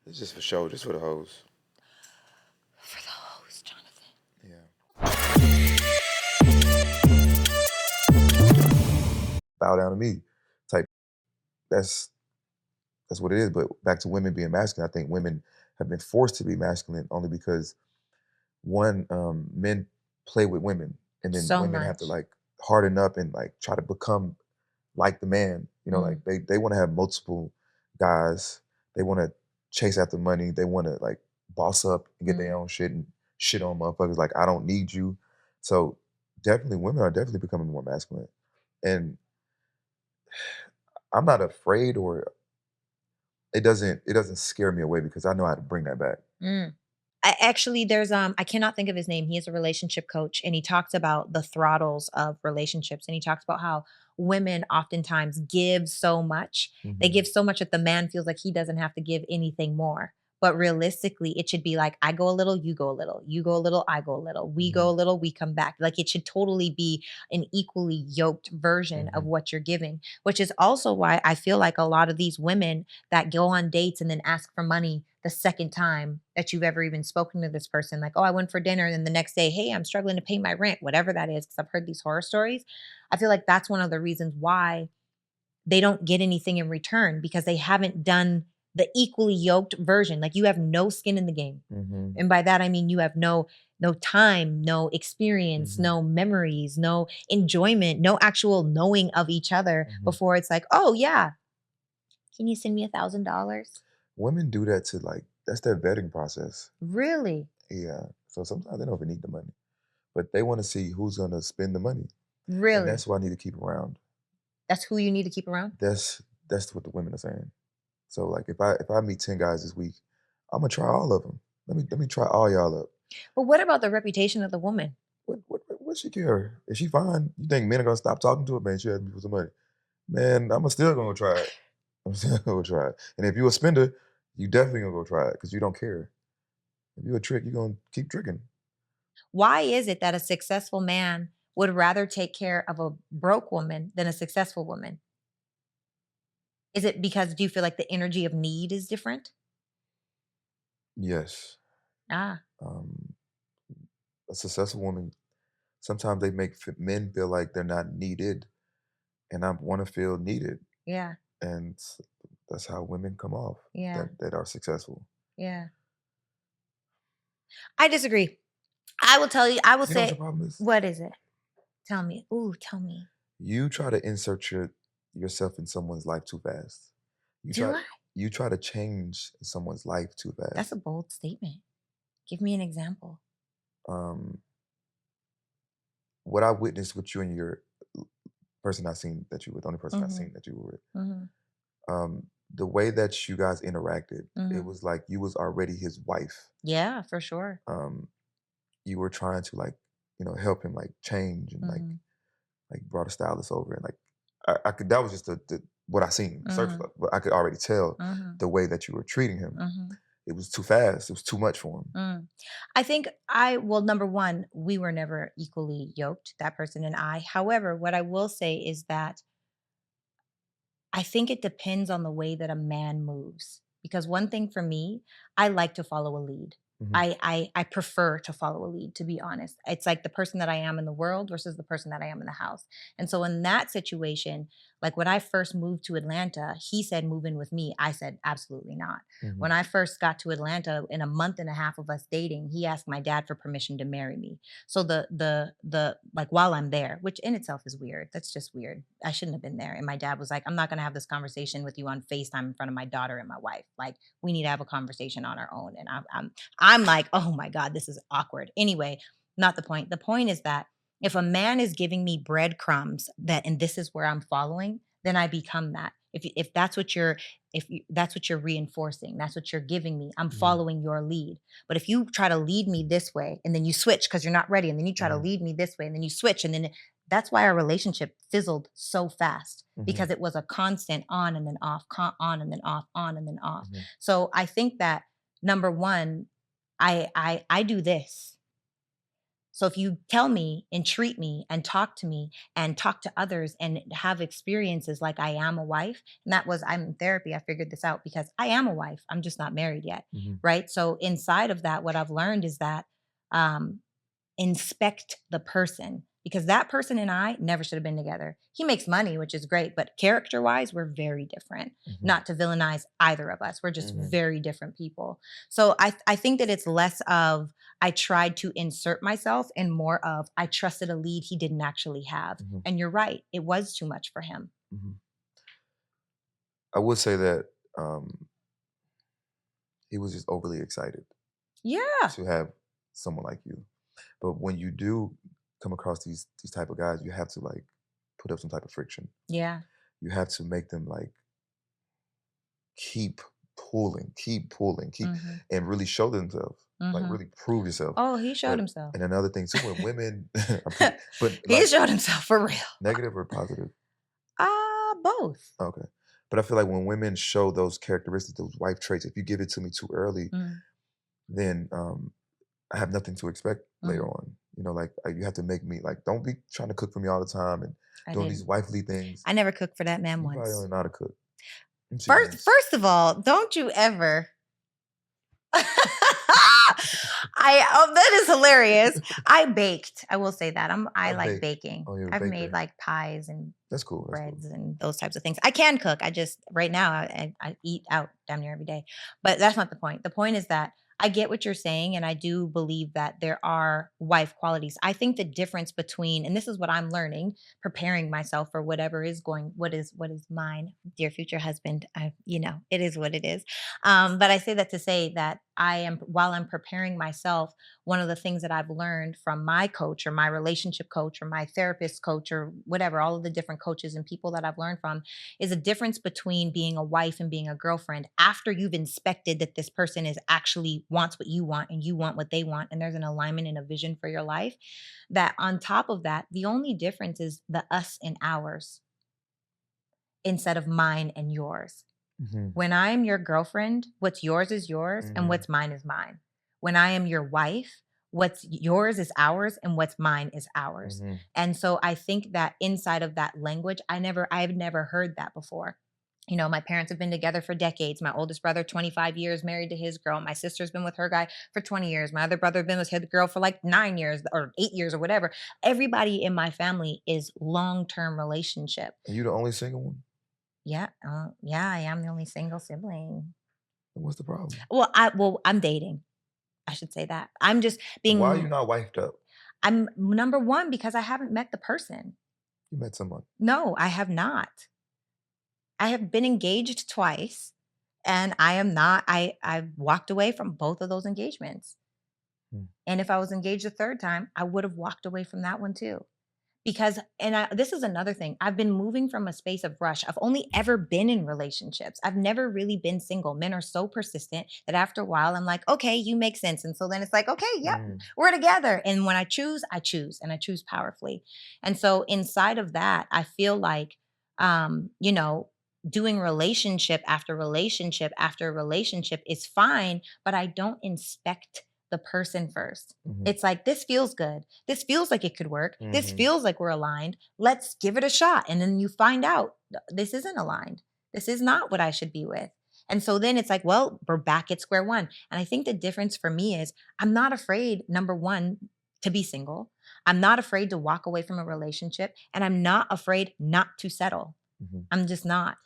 It's just for show, just for the hoes. For the hoes, Jonathan. Yeah. Bow down to me type. That's what it is. But back to women being masculine, I think women have been forced to be masculine only because one, men play with women, and then So women have to much. like harden up and like try to become like the man. You know, like they want to have multiple guys. They want to chase after money. They want to like boss up and get their own shit and shit on motherfuckers. Like, I don't need you. So definitely, women are definitely becoming more masculine, and I'm not afraid, or it doesn't scare me away because I know how to bring that back. Actually, there's I cannot think of his name. He is a relationship coach, and he talks about the throttles of relationships, and he talks about how women oftentimes give so much. They give so much that the man feels like he doesn't have to give anything more. But realistically, it should be like, I go a little, you go a little, you go a little, I go a little, we go a little, we come back. Like, it should totally be an equally yoked version of what you're giving, which is also why I feel like a lot of these women that go on dates and then ask for money the second time that you've ever even spoken to this person, like, oh, I went for dinner, and then the next day, hey, I'm struggling to pay my rent, whatever that is, because I've heard these horror stories. I feel like that's one of the reasons why they don't get anything in return, because they haven't done the equally yoked version. Like, you have no skin in the game. And by that I mean you have no time, no experience, no memories, no enjoyment, no actual knowing of each other before it's like, oh yeah, can you send me $1,000? Women do that to like, that's their vetting process. Really? Yeah. So sometimes they don't even need the money, but they want to see who's going to spend the money. And Really? that's who I need to keep around. That's who you need to keep around? That's what the women are saying. So like, if I meet 10 guys this week, I'm gonna try all of them. Let me try all y'all up. But what about the reputation of the woman? What she care? Is she fine? You think men are gonna stop talking to her? Man, she had me for some money. Man, I'm still gonna try it. I'm still gonna try it. And if you a spender, you definitely gonna go try it because you don't care. If you a trick, you're gonna keep tricking. Why is it that a successful man would rather take care of a broke woman than a successful woman? Is it because, do you feel like the energy of need is different? Yes. Ah, Um, a successful woman, sometimes they make men feel like they're not needed, and I want to feel needed. yeah, And that's how women come off yeah, that are successful. yeah. I disagree. I will tell you, I will You know what your say, problem is? what is it? Tell me. Ooh, tell me. You try to insert yourself in someone's life too fast. You Do try I? you try to change someone's life too That's a fast. bold statement. Give me an example. Um, what I witnessed with you and your person I seen that you were with, the only person I Mm-hmm. seen that you were with, Mm-hmm. the way that you guys interacted, it Mm-hmm. was like you was already his wife. Yeah, for sure. Um, you were trying to like, help him like change and Mm-hmm. like brought a stylist over and like I could, that was just the what I seen surface Mm-hmm. level, but I could already tell Mm-hmm. the way that you were treating him. Mm-hmm. It was too fast. It was too much for him. I think well, number one, we were never equally yoked, that person and I. However, what I will say is that I think it depends on the way that a man moves. Because one thing for me, I like to follow a lead. Mhm. I prefer to follow a lead, to be honest. It's like the person that I am in the world versus the person that I am in the house. And so in that situation, like when I first moved to Atlanta, he said move in with me. I said absolutely not. When Mhm. I first got to Atlanta, in a month and a half of us dating, he asked my dad for permission to marry me. So the like while I'm there, which in itself is weird. That's just weird. I shouldn't have been there. And my dad was like, I'm not gonna have this conversation with you on FaceTime in front of my daughter and my wife. Like, we need to have a conversation on our own. And I'm like, oh my God, this is awkward. Anyway, not the point. The point is that if a man is giving me breadcrumbs that, and this is where I'm following, then I become that. If that's what you're, that's what you're reinforcing, that's what you're giving me, I'm Mhm. following your lead. But if you try to lead me this way and then you switch because you're not ready, and then you try to Mhm. lead me this way and then you switch, and then that's why our relationship fizzled so fast, because Mhm. it was a constant on and then off, on and then off, on and then off. Mhm. So I think that number one, I do this. So if you tell me and treat me and talk to me and talk to others and have experiences like I am a wife, and I'm in therapy, I figured this out because I am a wife. I'm just not married yet. Mhm. Right. So inside of that, what I've learned is that um, inspect the person because that person and I never should have been together. He makes money, which is great, but character wise, we're very different. Mhm. Not to villainize either of us, we're just Mhm. very different people. So I think that it's less of I tried to insert myself and more of I trusted a lead he didn't actually have. Mhm. And you're right, it was too much for him. Mhm. I would say that, um, he was just overly excited Yeah. to have someone like you. But when you do come across these type of guys, you have to, like, put up some type of friction. Yeah. You have to make them, like, keep pulling, keep pulling, keep Hmm. and really show themselves, like, Hmm. really prove yourself. Oh, he showed But himself. and another thing too, when women but, He like, showed himself for real. negative or positive? Both. Okay. But I feel like when women show those characteristics, those wife traits, if you give it to me too early, Mm, then, I have nothing to expect later mhm. on. Like, you have to make me like, don't be trying to cook for me all the time and I doing these didn't. wifely things. I never cooked for that man You probably once. don't know how to cook. Let me see First, this. first of all, don't you ever. That is hilarious. I baked. I will say that. I I like bake. baking. Oh, you're a I've made baker. like pies and That's cool. That's cool. breads and those types of things. I can cook. I just right now I eat out damn near every day. But that's not the point. The point is that I get what you're saying and I do believe that there are wife qualities. I think the difference between and this is what I'm learning, preparing myself for whatever is going what is mine, dear future husband. It is what it is. But I say that to say that I am while I'm preparing myself, one of the things that I've learned from my coach or my relationship coach or my therapist coach or whatever, all of the different coaches and people that I've learned from is a difference between being a wife and being a girlfriend after you've inspected that this person is actually wants what you want and you want what they want and there's an alignment and a vision for your life. That on top of that, the only difference is the us and ours instead of mine and yours. Mhm. When I am your girlfriend, what's yours is yours and Mhm. what's mine is mine. When I am your wife, what's yours is ours and what's mine is ours. Mhm. And so I think that inside of that language, I've never heard that before. My parents have been together for decades. My oldest brother, 25 years, married to his girl. My sister's been with her guy for 20 years. My other brother been with his girl for like 9 years or 8 years or whatever. Everybody in my family is long-term relationship. And you the only single one? Yeah, yeah, I am the only single sibling. Then what's the problem? I'm dating. I should say that. I'm just And why are you being not wifed up? I'm number 1 because I haven't met the person. You met someone. No, I have not. I have been engaged twice and I am not I've walked away from both of those engagements. Hmm. And if I was engaged a third time, I would have walked away from that one too. Because this is another thing. I've been moving from a space of rush. I've only ever been in relationships. I've never really been single. Men are so persistent that after a while, I'm like, okay, you make sense. And so then it's like, okay, yep, Mm. we're together. And when I choose, and I choose powerfully. And so inside of that, I feel like, um, you know, doing relationship after relationship after relationship is fine, but I don't inspect the person first. Mhm. It's like, this feels good. This feels like it could work. This Mhm. feels like we're aligned. Let's give it a shot. And then you find out this isn't aligned. This is not what I should be with. And so then it's like, well, we're back at square one. And I think the difference for me is I'm not afraid, number one, to be single. I'm not afraid to walk away from a relationship. And I'm not afraid not to settle. Mhm. I'm just not.